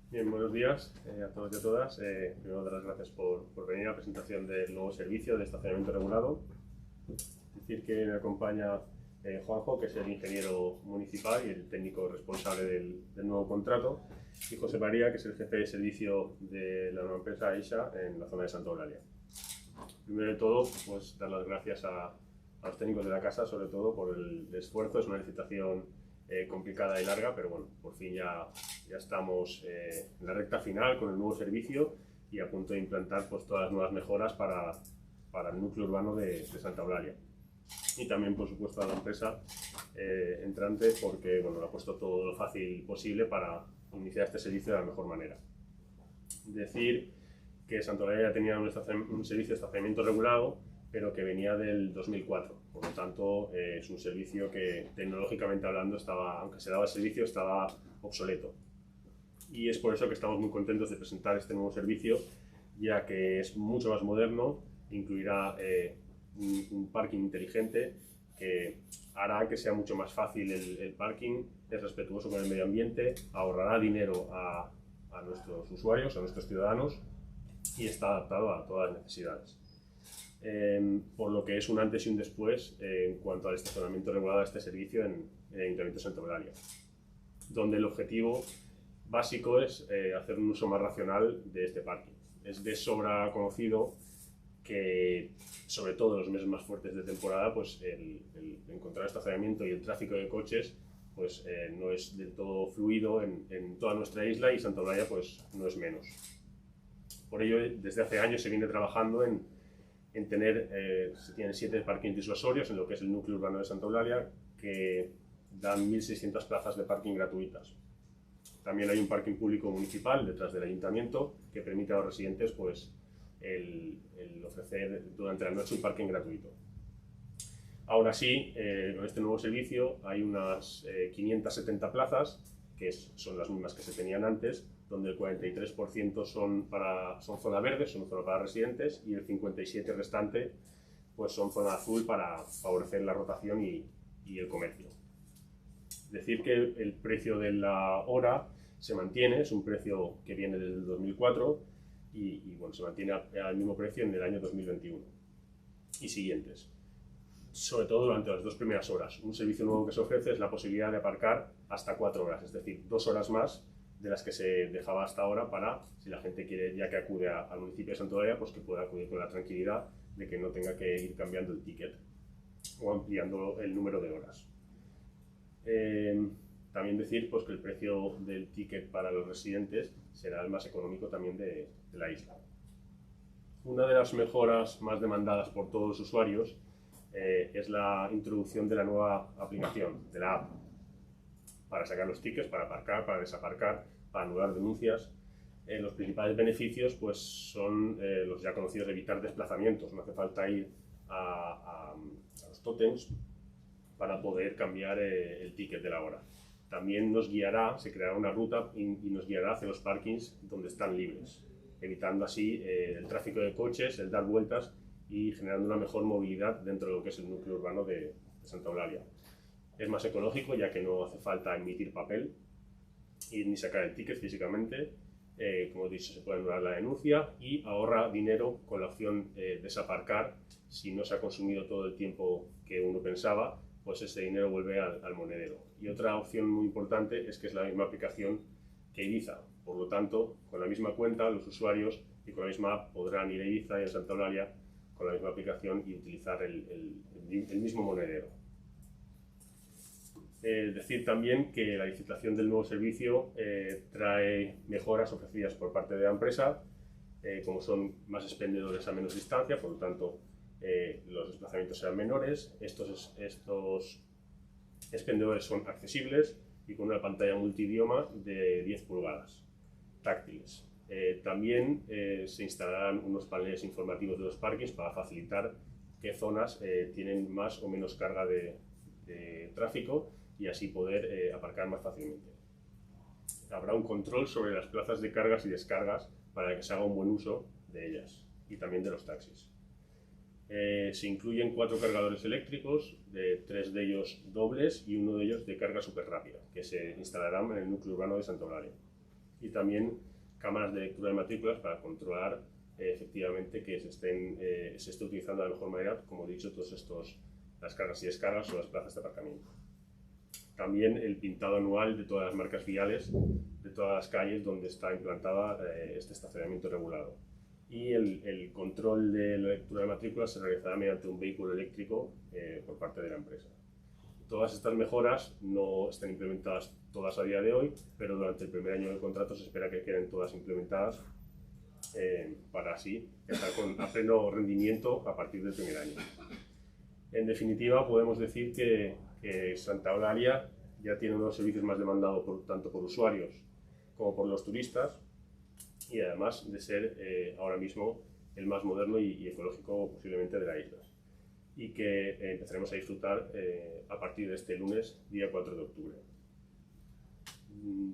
Bien, buenos días a todos y a todas. Primero, dar las gracias por venir a la presentación del nuevo servicio de estacionamiento regulado. Decir que me acompaña Juanjo, que es el ingeniero municipal y el técnico responsable del nuevo contrato, y José María, que es el jefe de servicio de la nueva empresa EISA en la zona de Santa Eulalia. Primero de todo, pues dar las gracias a los técnicos de la casa, sobre todo por el esfuerzo. Es una licitación complicada y larga, pero bueno, por fin ya estamos en la recta final con el nuevo servicio y a punto de implantar pues, todas las nuevas mejoras para el núcleo urbano de Santa Eulalia. Y también, por supuesto, a la empresa entrante, porque bueno, lo ha puesto todo lo fácil posible para iniciar este servicio de la mejor manera. Decir que Santa Eulalia ya tenía un servicio de estacionamiento regulado, pero que venía del 2004. Por lo tanto, es un servicio que tecnológicamente hablando aunque se daba el servicio, estaba obsoleto. Y es por eso que estamos muy contentos de presentar este nuevo servicio, ya que es mucho más moderno, incluirá un parking inteligente que hará que sea mucho más fácil el parking, es respetuoso con el medio ambiente, ahorrará dinero a nuestros usuarios, a nuestros ciudadanos, y está adaptado a todas las necesidades. Por lo que es un antes y un después en cuanto al estacionamiento regulado de este servicio en el Ayuntamiento de Santa Eulalia, donde el objetivo básico es hacer un uso más racional de este parking. Es de sobra conocido que, sobre todo en los meses más fuertes de temporada, pues el encontrar estacionamiento y el tráfico de coches pues, no es del todo fluido en toda nuestra isla, y Santa Eulalia pues, no es menos. Por ello, desde hace años se viene trabajando en tener, se tienen 7 parkings disuasorios en lo que es el núcleo urbano de Santa Eulalia, que dan 1.600 plazas de parking gratuitas. También hay un parking público municipal detrás del ayuntamiento que permite a los residentes pues, el ofrecer durante la noche un parking gratuito. Aún así, con este nuevo servicio hay unas 570 plazas, que son las mismas que se tenían antes, donde el 43% son zona verde, son zona para residentes, y el 57% restante pues son zona azul para favorecer la rotación y el comercio. Decir que el precio de la hora se mantiene, es un precio que viene desde el 2004 y bueno, se mantiene al mismo precio en el año 2021 y siguientes. Sobre todo durante las 2 primeras horas. Un servicio nuevo que se ofrece es la posibilidad de aparcar hasta 4 horas, es decir, 2 horas más de las que se dejaba hasta ahora, para, si la gente quiere, ya que acude al municipio de Santa Eulalia, pues que pueda acudir con la tranquilidad de que no tenga que ir cambiando el ticket o ampliando el número de horas. También decir pues, que el precio del ticket para los residentes será el más económico también de la isla. Una de las mejoras más demandadas por todos los usuarios es la introducción de la nueva aplicación, de la app, para sacar los tickets, para aparcar, para desaparcar, para anular denuncias. Los principales beneficios pues, son los ya conocidos: de evitar desplazamientos. No hace falta ir a los tótems para poder cambiar el ticket de la hora. También nos guiará, se creará una ruta y nos guiará hacia los parkings donde están libres, evitando así el tráfico de coches, el dar vueltas, y generando una mejor movilidad dentro de lo que es el núcleo urbano de Santa Eulalia. Es más ecológico, ya que no hace falta emitir papel ni sacar el ticket físicamente. Como he dicho, se puede anular la denuncia, y ahorra dinero con la opción de desaparcar. Si no se ha consumido todo el tiempo que uno pensaba, pues ese dinero vuelve al monedero. Y otra opción muy importante es que es la misma aplicación que Ibiza. Por lo tanto, con la misma cuenta, los usuarios y con la misma app podrán ir a Ibiza y a Santa Eulalia con la misma aplicación y utilizar el mismo monedero. Decir también que la licitación del nuevo servicio trae mejoras ofrecidas por parte de la empresa, como son más expendedores a menos distancia, por lo tanto los desplazamientos serán menores. Estos expendedores son accesibles y con una pantalla multidioma de 10 pulgadas, táctiles. También se instalarán unos paneles informativos de los parkings para facilitar qué zonas tienen más o menos carga de tráfico, y así poder aparcar más fácilmente. Habrá un control sobre las plazas de cargas y descargas para que se haga un buen uso de ellas, y también de los taxis. Se incluyen 4 cargadores eléctricos, 3 de ellos dobles y uno de ellos de carga súper rápida, que se instalarán en el núcleo urbano de Santa Eulalia. y también cámaras de lectura de matrículas para controlar efectivamente que se esté utilizando de la mejor manera, como he dicho, las cargas y descargas o las plazas de aparcamiento. También el pintado anual de todas las marcas viales, de todas las calles donde está implantada este estacionamiento regulado. Y el control de la lectura de matrículas se realizará mediante un vehículo eléctrico por parte de la empresa. Todas estas mejoras no están implementadas todas a día de hoy, pero durante el primer año del contrato se espera que queden todas implementadas para así estar a pleno rendimiento a partir del primer año. En definitiva, podemos decir que Santa Eulalia ya tiene uno de los servicios más demandados tanto por usuarios como por los turistas, y además de ser ahora mismo el más moderno y ecológico posiblemente de la isla, y que empezaremos a disfrutar a partir de este lunes, día 4 de octubre.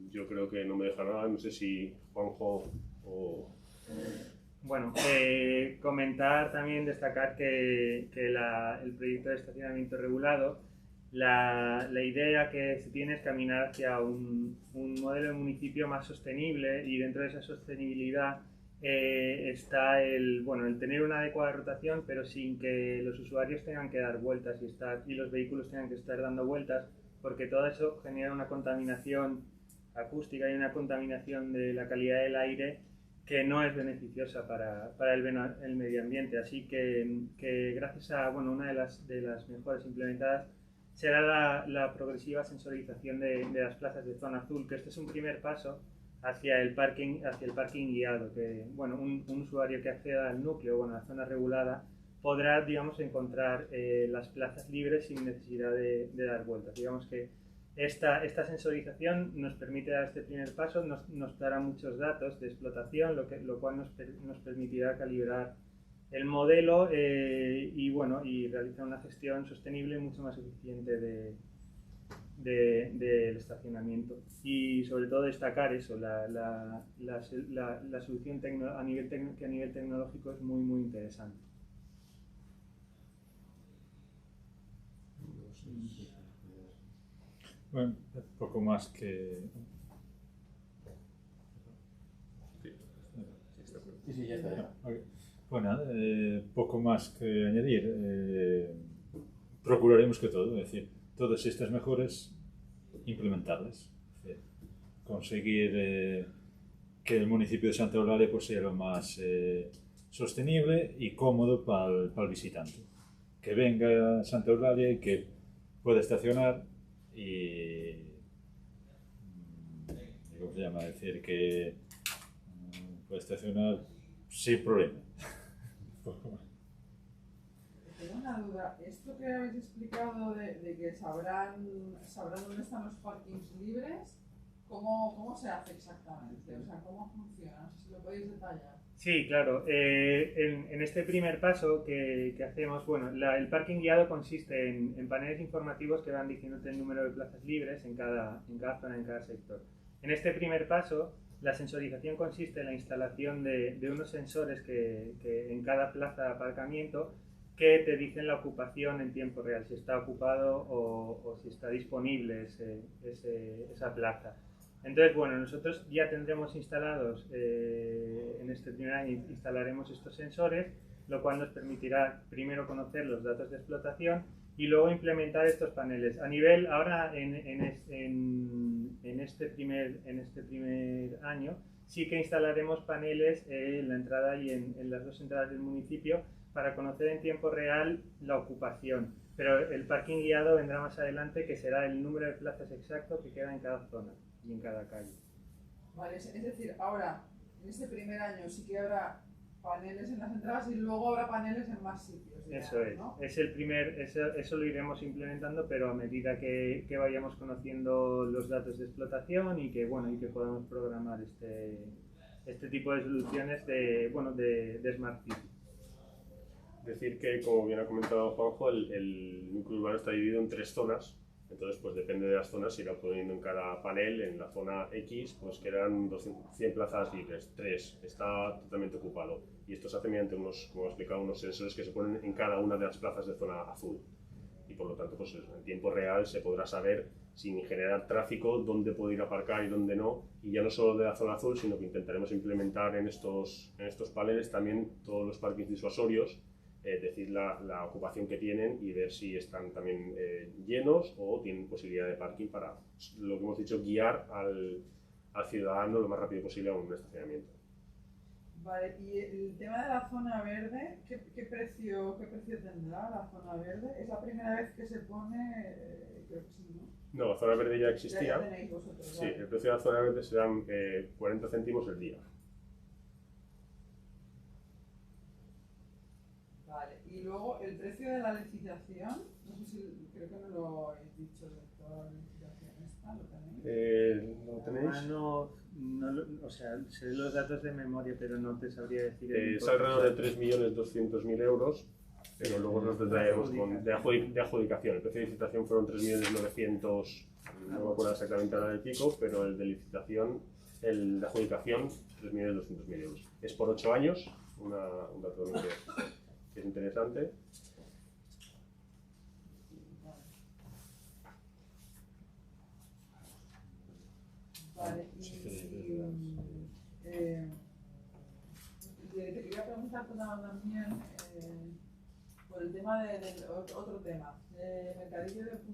Yo creo que no me deja nada, no sé si Juanjo o... Bueno, comentar también, destacar que el proyecto de estacionamiento regulado, la idea que se tiene es caminar hacia un modelo de municipio más sostenible, y dentro de esa sostenibilidad está el tener una adecuada rotación, pero sin que los usuarios tengan que dar vueltas y los vehículos tengan que estar dando vueltas, porque todo eso genera una contaminación acústica y una contaminación de la calidad del aire que no es beneficiosa para el medio ambiente. Así que gracias a una de las mejores implementadas será la progresiva sensorización de las plazas de zona azul, que este es un primer paso hacia el parking guiado, que un usuario que acceda al núcleo, a la zona regulada, podrá, digamos, encontrar las plazas libres sin necesidad de dar vueltas. Digamos que esta sensorización nos permite dar este primer paso, nos dará muchos datos de explotación, lo cual nos permitirá calibrar el modelo y realizar una gestión sostenible mucho más eficiente del estacionamiento. Y sobre todo destacar eso, la solución que a nivel tecnológico es muy, muy interesante. Bueno, poco más que... Sí, ya está. Okay. Bueno, poco más que añadir. Procuraremos que todo, es decir, todas estas mejoras, implementarlas. Es decir, conseguir que el municipio de Santa Eulalia pues, sea lo más sostenible y cómodo para el visitante. Que venga a Santa Eulalia y que pueda estacionar y ¿cómo se llama? Es decir, que puede estacionar sin problema. Tengo una duda. Esto que habéis explicado de que sabrán dónde están los parkings libres, ¿cómo se hace exactamente? O sea, ¿cómo funciona? No sé si lo podéis detallar. Sí, claro. En este primer paso que hacemos, el parking guiado consiste en paneles informativos que van diciéndote el número de plazas libres en cada zona, en cada sector. En este primer paso, la sensorización consiste en la instalación de unos sensores que en cada plaza de aparcamiento que te dicen la ocupación en tiempo real, si está ocupado o si está disponible esa plaza. Entonces, nosotros ya tendremos instalados, en este primer año instalaremos estos sensores, lo cual nos permitirá primero conocer los datos de explotación y luego implementar estos paneles. A nivel, ahora en este primer año, sí que instalaremos paneles en la entrada y en las dos entradas del municipio para conocer en tiempo real la ocupación. Pero el parking guiado vendrá más adelante, que será el número de plazas exacto que queda en cada zona y en cada calle. Vale, es decir, ahora, en este primer año sí que habrá paneles en las entradas y luego habrá paneles en más sitios. Digamos, eso es, ¿no? eso lo iremos implementando, pero a medida que vayamos conociendo los datos de explotación y que podamos programar este tipo de soluciones de Smart City. Decir que, como bien ha comentado Juanjo, el núcleo urbano está dividido en 3 zonas. Entonces, pues depende de las zonas, se irá poniendo en cada panel. En la zona X, pues quedan 100 plazas libres, 3 está totalmente ocupado. Y esto se hace mediante como he explicado, unos sensores que se ponen en cada una de las plazas de zona azul. Y por lo tanto, pues en tiempo real se podrá saber sin generar tráfico, dónde puedo ir a aparcar y dónde no, y ya no solo de la zona azul, sino que intentaremos implementar en estos paneles también todos los parkings disuasorios, decir la ocupación que tienen y ver si están también llenos o tienen posibilidad de parking para, lo que hemos dicho, guiar al ciudadano lo más rápido posible a un estacionamiento. Vale, y el tema de la zona verde, ¿qué precio tendrá la zona verde? ¿Es la primera vez que se pone? Creo que sí, ¿no? No, la zona verde ya existía. Ya tenéis vosotros, Sí, vale. el precio de la zona verde serán 40 céntimos el día. Vale, y luego el precio de la licitación, no sé si, creo que no lo habéis dicho de toda la licitación esta, ¿lo tenéis? ¿Lo tenéis? O sea, sé los datos de memoria, pero no te sabría decir el Es alrededor de 3.200.000 euros, pero luego nos detallaremos de adjudicación. El precio de licitación fueron 3.900.000, no me acuerdo exactamente ahora del pico, pero el de licitación, el de adjudicación, 3.200.000 euros. Es por 8 años, un dato que es interesante. Vale, te quería preguntar también por el tema otro tema, mercadillo de punta.